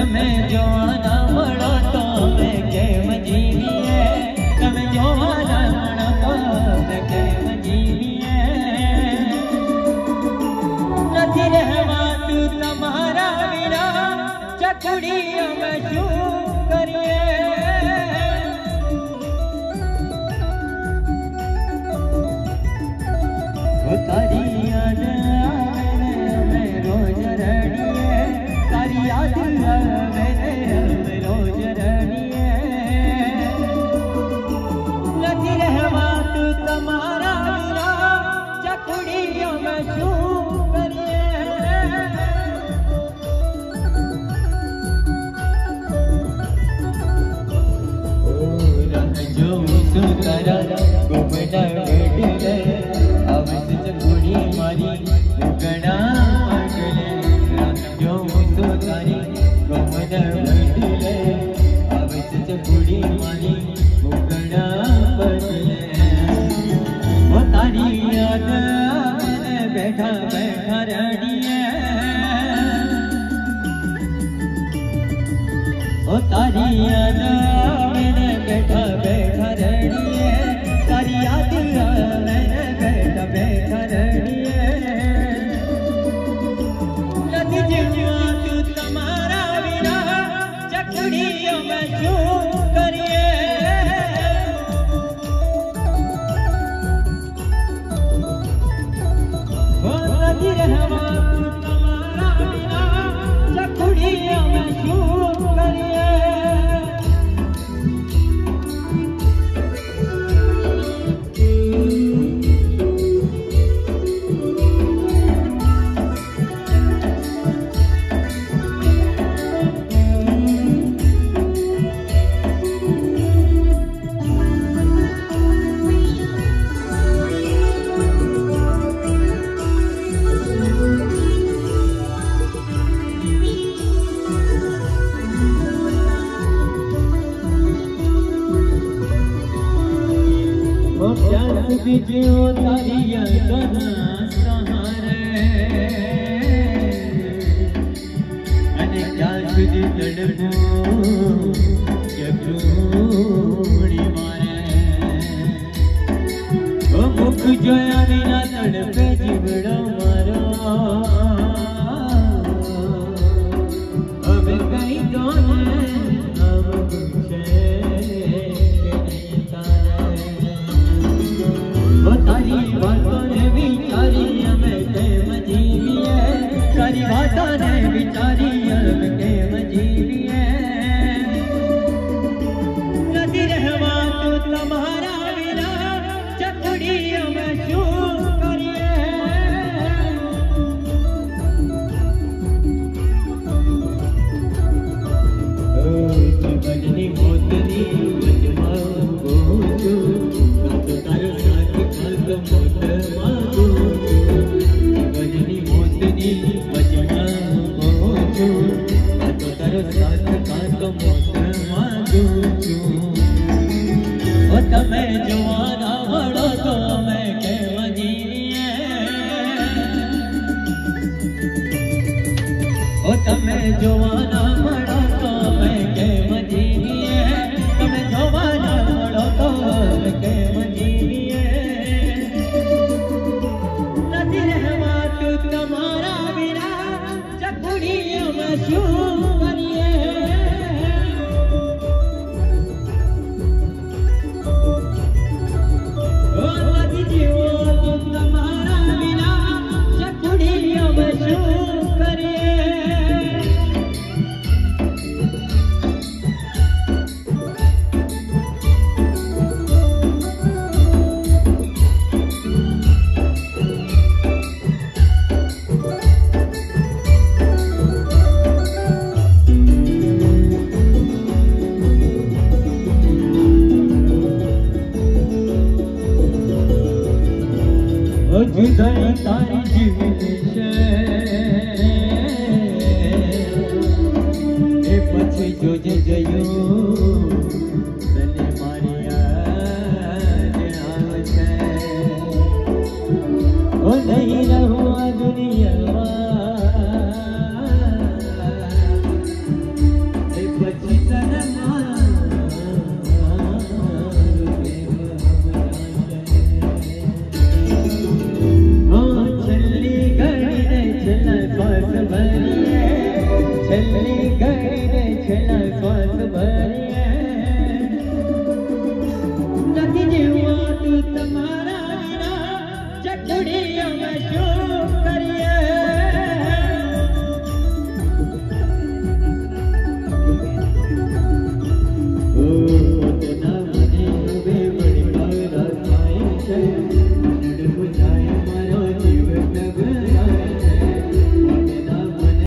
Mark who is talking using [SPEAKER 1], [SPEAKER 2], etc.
[SPEAKER 1] તમે જોવાના મળો તો અમે કેમ જીવીએ, તમે જોવાના મળો તો અમે કેમ જીવીએ. નથી રહેવાતું તમારા વિના ચકડી અમે શું કરીએ. તારી યાદ આવે અમે રોજ રડીએ, તારી યાદ આવે અમે રોજ રડીએ. નથી રહેવાતું તમારા વિના ચકડી અમે શું કરીએ. જોઉં છું તારા ગોમડા વેડલે, આવે છે ચકુડી મારી ઘણા પગલે. જોઉં છું તારી ગોમડા વેડલે, આવે છે ચકુડી મારી ઘણા પગલે. ઓ તારી યાદ આવે બેઠા બેઠા રડીએ, ઓ તારી યાદ આવે બેઠા બેઠા રડીએ, તારી યાદ આવે બેઠા બેઠા રડીએ. નથી જીવવાતું તમારા વિના ચકડી અમે શું કરીએ. નથી રહેવાતું તમારા વિના ચકડી અમે શું કરીએ. બીજો તારી યાદના સહારે, અને ક્યાં સુધી તડપું ચકડી મારે. મુખ જોયા વિના તડપે જીવડો મારો, હવે કઈ દો ને તારી વાતોને વિચારી અમે કેમ જીવીએ, તારી વાતોને વિચારી અમે કેમ જીવીએ. નથી રહેવાતું તમારા વિના ચકડી અમે શું કરીએ. જીવનની મોતની વચમાં ઊભું છું, તારું જીવનની મોતની વચમાં ઊભો છું, તો તારો સાથ કાંતો મોત માંગું છું. ઓ તમે જોવાના મળો તો અમે કેમ જીવીએ, ઓ તમે જોવાના મળો તો અમે કેમ જીવીએ, તમે જોવાના મળો તો અમે કેમ જીવીએ. તમારા વિના ચકડી અમે શું કરીએ. નથી જીવો તમારા વિના ચકડી અમે શું કરીએ. જુદાઈ તારી જીવની છે, એ પછી જોજે જયું તને મારી યાદ આવશે. ઓ નહીં રહું આ દુનિયામાં, ખેલા